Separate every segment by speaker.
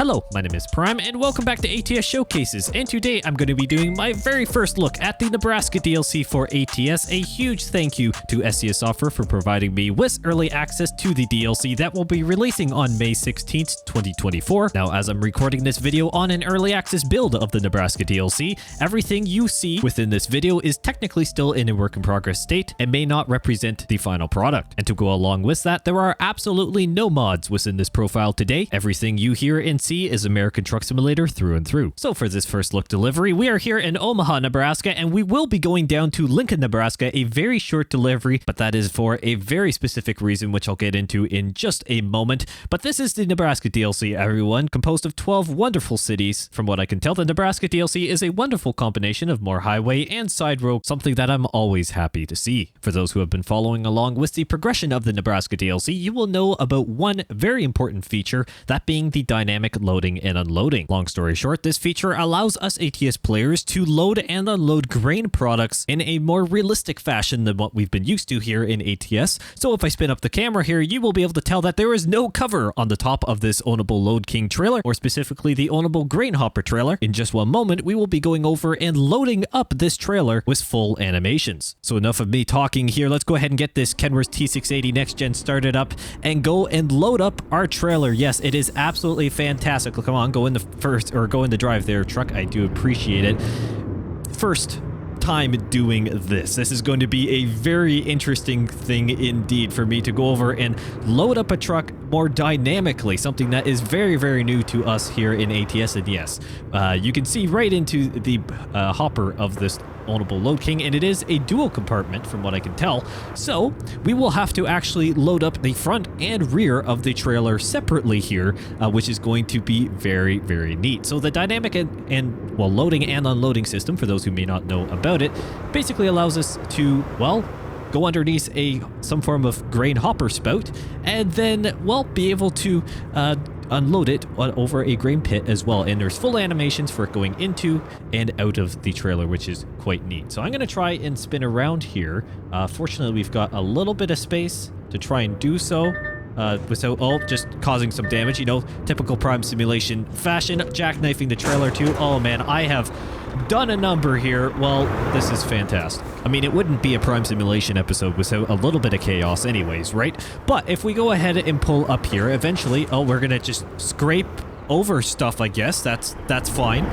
Speaker 1: Hello, my name is Prime and welcome back to ATS Showcases, and today I'm going to be doing my very first look at the Nebraska DLC for ATS. A huge thank you to SCS Software for providing me with early access to the DLC that will be releasing on May 16th, 2024. Now, as I'm recording this video on an early access build of the Nebraska DLC, everything you see within this video is technically still in a work in progress state and may not represent the final product. And to go along with that, there are absolutely no mods within this profile today. Everything you hear and see is American Truck Simulator through and through. So for this first look delivery, we are here in Omaha, Nebraska, and we will be going down to Lincoln, Nebraska, a very short delivery, but that is for a very specific reason, which I'll get into in just a moment. But this is the Nebraska DLC, everyone, composed of 12 wonderful cities. From what I can tell, the Nebraska DLC is a wonderful combination of more highway and side road, something that I'm always happy to see. For those who have been following along with the progression of the Nebraska DLC, you will know about one very important feature, that being the dynamic loading and unloading. Long story short, this feature allows us ATS players to load and unload grain products in a more realistic fashion than what we've been used to here in ATS. So if I spin up the camera here, you will be able to tell that there is no cover on the top of this ownable Load King trailer, or specifically the ownable grain hopper trailer. In just one moment, we will be going over and loading up this trailer with full animations. So enough of me talking here, let's go ahead and get this Kenworth T680 Next Gen started up and go and load up our trailer. Yes, it is absolutely fantastic. Come on, go in the first, or go in the drive there, truck. I do appreciate it. First time doing this. This is going to be a very interesting thing indeed for me to go over and load up a truck more dynamically, something that is very, very new to us here in ATS. And yes, you can see right into the hopper of this ownable Load King, and it is a dual compartment from what I can tell. So we will have to actually load up the front and rear of the trailer separately here, which is going to be very, very neat. So the dynamic and loading and unloading system, for those who may not know about it, basically allows us to, well, go underneath some form of grain hopper spout and then, well, be able to unload it over a grain pit as well. And there's full animations for it going into and out of the trailer, which is quite neat. So I'm going to try and spin around here. Fortunately, we've got a little bit of space to try and do so without just causing some damage. You know, typical Prime Simulation fashion, jackknifing the trailer too. Oh man, I have done a number here. Well, this is fantastic. I mean, it wouldn't be a Prime Simulation episode without a little bit of chaos anyways, right? But if we go ahead and pull up here, eventually, we're gonna just scrape over stuff, I guess. That's fine.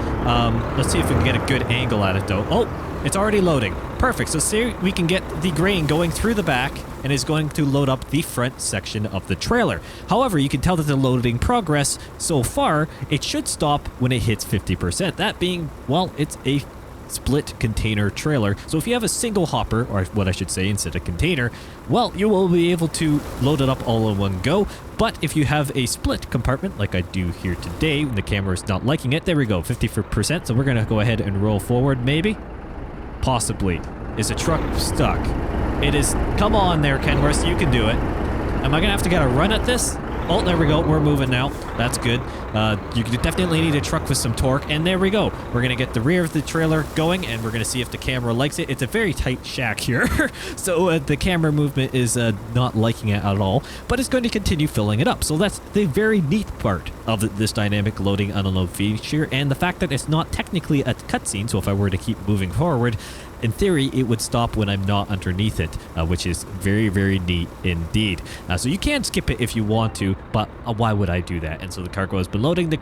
Speaker 1: Let's see if we can get a good angle at it though. Oh, it's already loading. Perfect. So see, we can get the grain going through the back and is going to load up the front section of the trailer. However, you can tell that the loading progress so far, it should stop when it hits 50%. That being, well, it's a split container trailer. So if you have a single hopper, or what I should say instead of container, well, you will be able to load it up all in one go. But if you have a split compartment like I do here today, when the camera is not liking it, there we go, 50%. So we're going to go ahead and roll forward, maybe. Possibly. Is the truck stuck? It is. Come on there, Kenworth. You can do it. Am I going to have to get a run at this? Oh, there we go. We're moving now. That's good. You definitely need a truck with some torque. And there we go. We're going to get the rear of the trailer going, and we're going to see if the camera likes it. It's a very tight shack here. So the camera movement is not liking it at all, but it's going to continue filling it up. So that's the very neat part of this dynamic loading and unload feature, and the fact that it's not technically a cutscene. So if I were to keep moving forward, in theory, it would stop when I'm not underneath it, which is very, very neat indeed. So you can skip it if you want to, but why would I do that? And so the cargo has been loading. The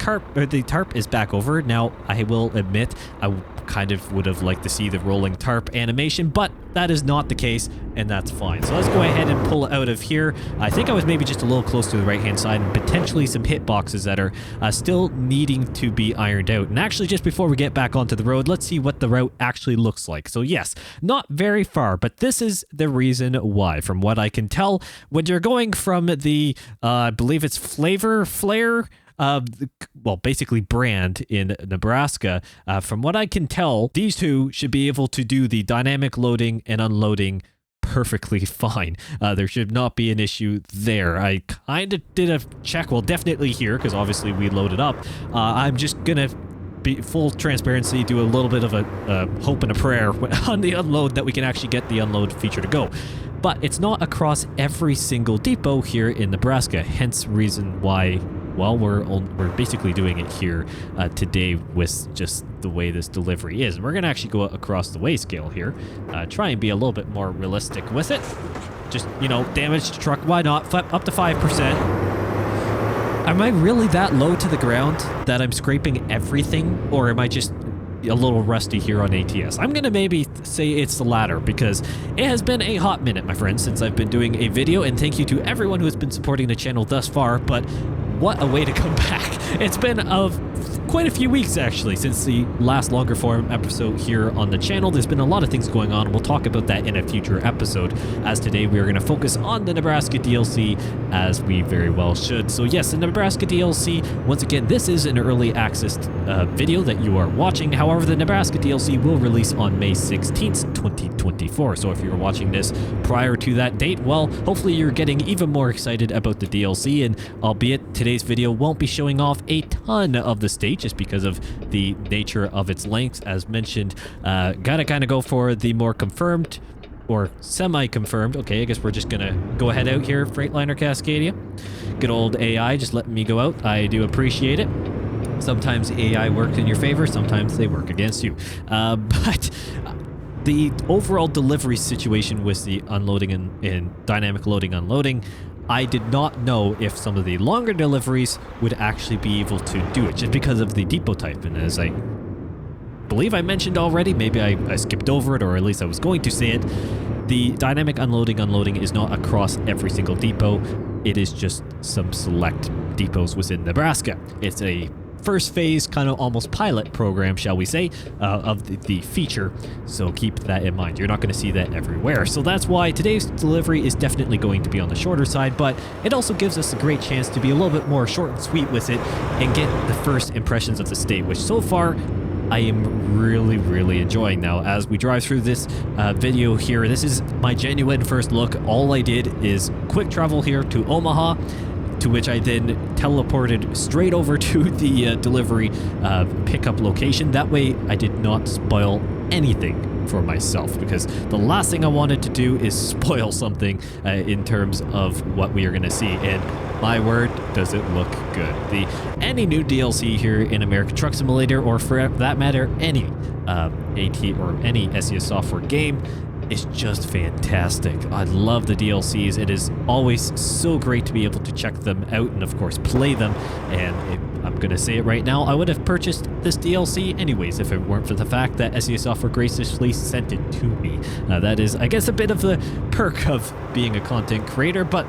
Speaker 1: tarp is back over. Now, I will admit, I kind of would have liked to see the rolling tarp animation, but that is not the case, and that's fine. So let's go ahead and pull out of here. I think I was maybe just a little close to the right-hand side, and potentially some hitboxes that are still needing to be ironed out. And actually, just before we get back onto the road, let's see what the route actually looks like. So yes, not very far, but this is the reason why. From what I can tell, when you're going from the, I believe it's Flare, well, basically brand in Nebraska, from what I can tell, these two should be able to do the dynamic loading and unloading perfectly fine. There should not be an issue there. I kind of did a check, well, definitely here, because obviously we loaded up. I'm just gonna be full transparency, do a little bit of a hope and a prayer on the unload that we can actually get the unload feature to go. But it's not across every single depot here in Nebraska, hence reason why well, we're basically doing it here today with just the way this delivery is. And we're going to actually go across the way scale here, try and be a little bit more realistic with it. Just, you know, damaged truck, why not? Up to 5%. Am I really that low to the ground that I'm scraping everything, or am I just a little rusty here on ATS? I'm gonna maybe say it's the latter, because it has been a hot minute, my friends, since I've been doing a video, and thank you to everyone who has been supporting the channel thus far, but what a way to come back. It's been quite a few weeks actually since the last longer form episode here on the channel. There's been a lot of things going on. We'll talk about that in a future episode, as today we are going to focus on the Nebraska DLC, as we very well should. So yes, the Nebraska DLC, once again, this is an early access video that you are watching. However, the Nebraska DLC will release on May 16th, 2024. So if you're watching this prior to that date, well, hopefully you're getting even more excited about the DLC, and albeit today's video won't be showing off a ton of the state just because of the nature of its length, as mentioned. Gotta kind of go for the more confirmed or semi-confirmed. Okay, I guess we're just gonna go ahead out here, Freightliner Cascadia. Good old AI just letting me go out. I do appreciate it. Sometimes AI works in your favor, sometimes they work against you. But the overall delivery situation with the unloading and dynamic loading unloading, I did not know if some of the longer deliveries would actually be able to do it, just because of the depot type. And as I believe I mentioned already, maybe I skipped over it, or at least I was going to say it, the dynamic unloading is not across every single depot. It is just some select depots within Nebraska. It's a first phase, kind of almost pilot program, shall we say, of the feature. So keep that in mind. You're not going to see that everywhere. So that's why today's delivery is definitely going to be on the shorter side, but it also gives us a great chance to be a little bit more short and sweet with it and get the first impressions of the state, which so far I am really enjoying. Now, as we drive through this video here, this is my genuine first look. All I did is quick travel here to Omaha, to which I then teleported straight over to the delivery pickup location. That way I did not spoil anything for myself, because the last thing I wanted to do is spoil something in terms of what we are going to see. And my word, does it look good. Any new DLC here in American Truck Simulator, or for that matter, any AT or any SES software game, is just fantastic. I love the DLCs. It is always so great to be able to check them out and of course play them. And I'm gonna say it right now, I would have purchased this DLC anyways if it weren't for the fact that SES Software graciously sent it to me. Now that is, I guess, a bit of the perk of being a content creator, but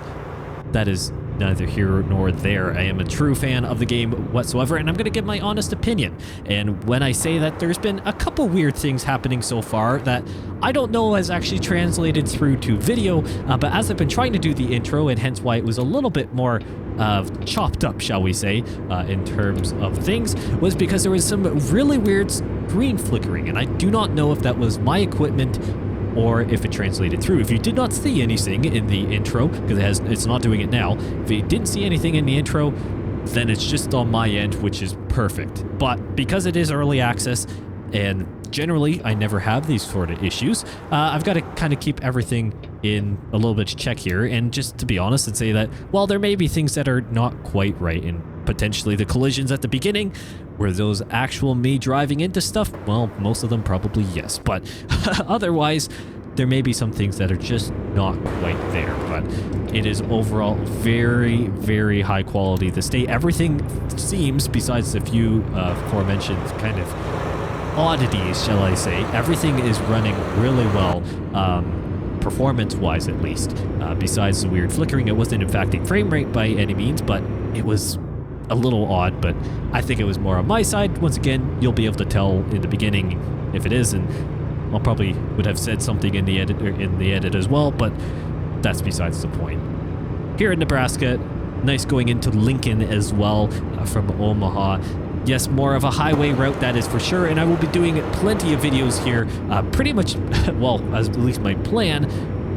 Speaker 1: that is neither here nor there. I am a true fan of the game whatsoever, and I'm going to give my honest opinion. And when I say that there's been a couple weird things happening so far that I don't know has actually translated through to video, but as I've been trying to do the intro, and hence why it was a little bit more chopped up, shall we say, in terms of things, was because there was some really weird screen flickering, and I do not know if that was my equipment or if it translated through. If you did not see anything in the intro, because it's not doing it now, if you didn't see anything in the intro, then it's just on my end, which is perfect. But because it is early access, and generally I never have these sort of issues, I've got to kind of keep everything in a little bit of check here, and just to be honest and say that, while there may be things that are not quite right, and potentially the collisions at the beginning, were those actual me driving into stuff? Well, most of them probably yes, but otherwise there may be some things that are just not quite there. But it is overall very high quality. The state, everything seems, besides a few aforementioned kind of oddities, shall I say, everything is running really well, performance-wise at least. Besides the weird flickering, it wasn't impacting frame rate by any means, but it was a little odd. But I think it was more on my side. Once again, you'll be able to tell in the beginning if it is, and I'll probably would have said something in the edit as well, but that's besides the point. Here in Nebraska, nice going into Lincoln as well from Omaha. Yes, more of a highway route, that is for sure, and I will be doing plenty of videos here, pretty much, well, as at least my plan,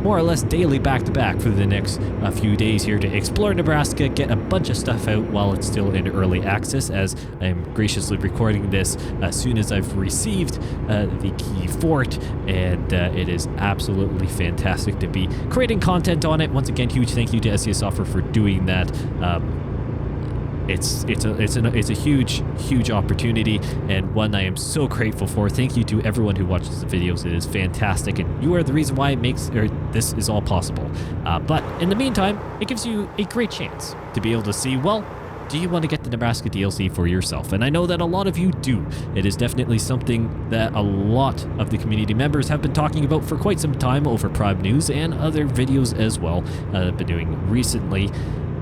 Speaker 1: more or less daily back-to-back for the next few days here to explore Nebraska, get a bunch of stuff out while it's still in early access, as I'm graciously recording this as soon as I've received the key for it, and it is absolutely fantastic to be creating content on it. Once again, huge thank you to SES Software for doing that. it's a huge opportunity, and one I am so grateful for. Thank you to everyone who watches the videos. It is fantastic, and you are the reason why it makes this is all possible. But in the meantime, it gives you a great chance to be able to see, well, do you want to get the Nebraska DLC for yourself? And I know that a lot of you do. It is definitely something that a lot of the community members have been talking about for quite some time over Prime News and other videos as well I've been doing recently.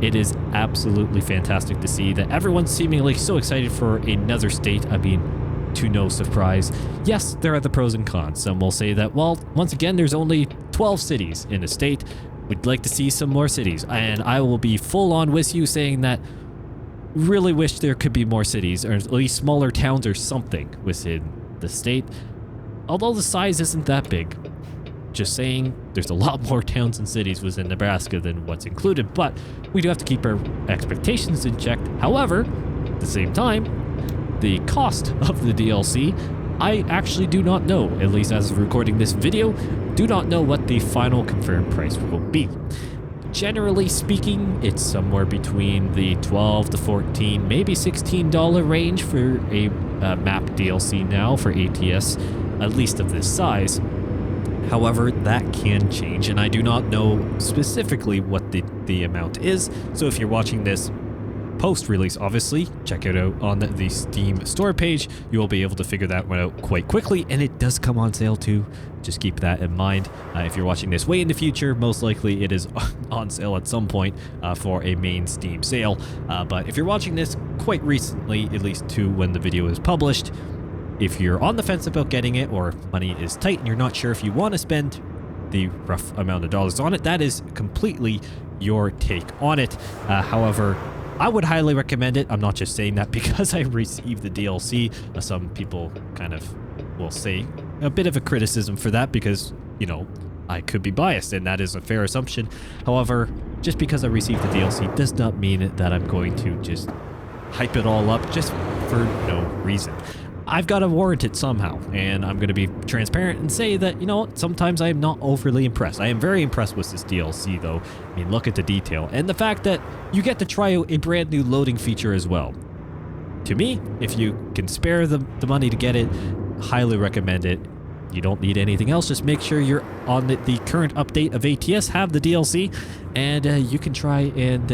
Speaker 1: It is absolutely fantastic to see that everyone's seemingly so excited for another state. I mean, to no surprise. Yes, there are the pros and cons. Some will say that, well, once again, there's only 12 cities in a state. We'd like to see some more cities. And I will be full on with you saying that really wish there could be more cities, or at least smaller towns or something within the state. Although the size isn't that big. Just saying, there's a lot more towns and cities within Nebraska than what's included, but we do have to keep our expectations in check. However, at the same time, the cost of the DLC, I actually do not know, at least as of recording this video, do not know what the final confirmed price will be. Generally speaking, it's somewhere between the $12 to $14, maybe $16 range for a map DLC now for ATS, at least of this size. However, that can change, and I do not know specifically what the amount is. So if you're watching this post-release, obviously, check it out on the Steam store page. You will be able to figure that one out quite quickly, and it does come on sale too. Just keep that in mind. If you're watching this way in the future, most likely it is on sale at some point for a main Steam sale. But if you're watching this quite recently, at least to when the video is published, if you're on the fence about getting it, or money is tight and you're not sure if you want to spend the rough amount of dollars on it, that is completely your take on it. However, I would highly recommend it. I'm not just saying that because I received the DLC. Some people kind of will say a bit of a criticism for that because, you know, I could be biased, and that is a fair assumption. However, just because I received the DLC does not mean that I'm going to just hype it all up just for no reason. I've got to warrant it somehow, and I'm going to be transparent and say that, you know, sometimes I am not overly impressed. I am very impressed with this DLC, though. I mean, look at the detail, and the fact that you get to try out a brand new loading feature as well. To me, if you can spare the money to get it, highly recommend it. You don't need anything else. Just make sure you're on the current update of ATS, have the DLC, and you can try and,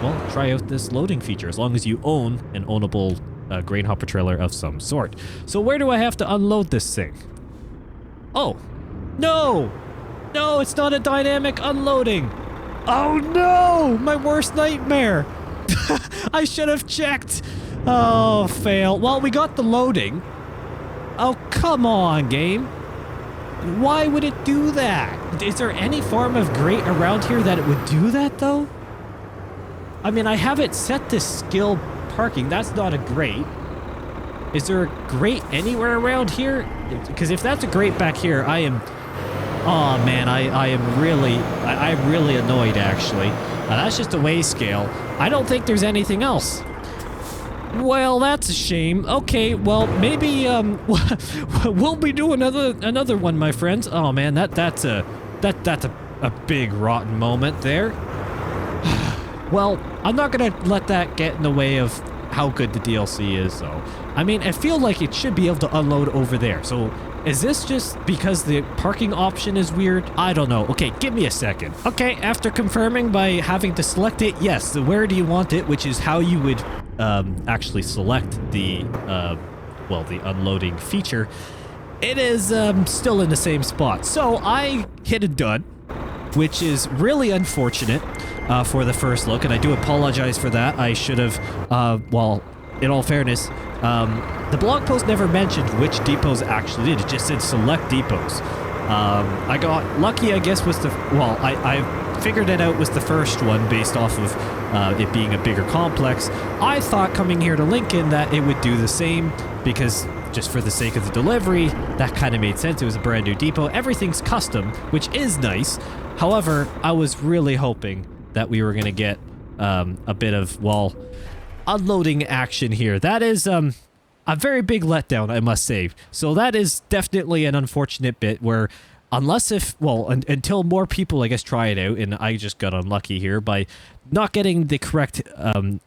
Speaker 1: well, try out this loading feature as long as you own an ownable grain hopper trailer of some sort. So where do I have to unload this thing? Oh, no! No, it's not a dynamic unloading! Oh no! My worst nightmare! I should have checked! Oh, fail. Well, we got the loading. Oh, come on, game. Why would it do that? Is there any form of grate around here that it would do that, though? I mean, I have it set to skill parking. That's not a grate. Is there a grate anywhere around here? Because if that's a grate back here, I am... Oh, man, I'm really annoyed, actually. That's just a weigh scale. I don't think there's anything else. Well, that's a shame. Okay, well, maybe we'll be doing another one, my friends. Oh man, that's a big rotten moment there. Well, I'm not gonna let that get in the way of how good the DLC is, though. I mean, I feel like it should be able to unload over there. So, is this just because the parking option is weird? I don't know. Okay, give me a second. Okay, after confirming by having to select it, yes, the where do you want it, which is how you would actually select the, well, the unloading feature. It is still in the same spot. So I hit a done, which is really unfortunate for the first look, and I do apologize for that. I should have, well, in all fairness, the blog post never mentioned which depots actually did. It just said select depots. I got lucky, I guess, was the, well, I figured it out was the first one based off of it being a bigger complex. I thought coming here to Lincoln that it would do the same because just for the sake of the delivery, that kind of made sense. It was a brand new depot. Everything's custom, which is nice. However, I was really hoping that we were going to get a bit of, well, unloading action here. That is a very big letdown, I must say. So that is definitely an unfortunate bit where unless if, well, until more people, I guess, try it out, and I just got unlucky here by not getting the correct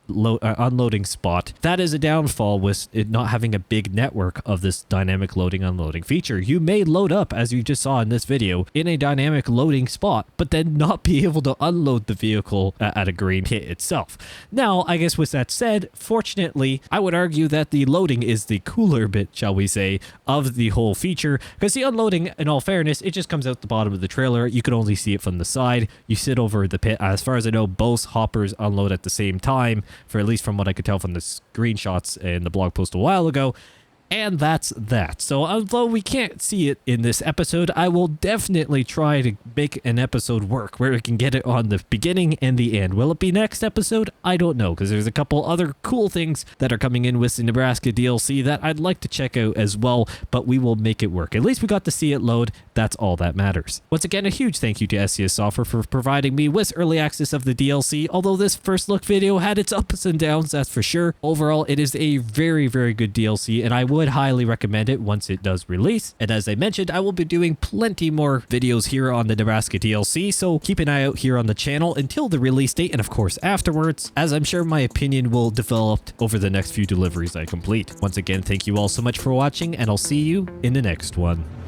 Speaker 1: unloading spot. That is a downfall with it not having a big network of this dynamic loading unloading feature. You may load up, as you just saw in this video, in a dynamic loading spot, but then not be able to unload the vehicle at a green pit itself. Now, I guess with that said, fortunately, I would argue that the loading is the cooler bit, shall we say, of the whole feature, because the unloading, in all fairness, it just comes out the bottom of the trailer. You can only see it from the side. You sit over the pit. As far as I know, both hoppers unload at the same time, for at least from what I could tell from the screenshots in the blog post a while ago. And that's that. So although we can't see it in this episode, I will definitely try to make an episode work where we can get it on the beginning and the end. Will it be next episode? I don't know, because there's a couple other cool things that are coming in with the Nebraska DLC that I'd like to check out as well, but we will make it work. At least we got to see it load. That's all that matters. Once again, a huge thank you to SES Software for providing me with early access of the DLC. Although this first look video had its ups and downs, that's for sure. Overall, it is a very, very good DLC, and I would highly recommend it once it does release. And as I mentioned, I will be doing plenty more videos here on the Nebraska DLC, so keep an eye out here on the channel until the release date, and of course afterwards, as I'm sure my opinion will develop over the next few deliveries I complete. Once again, thank you all so much for watching, and I'll see you in the next one.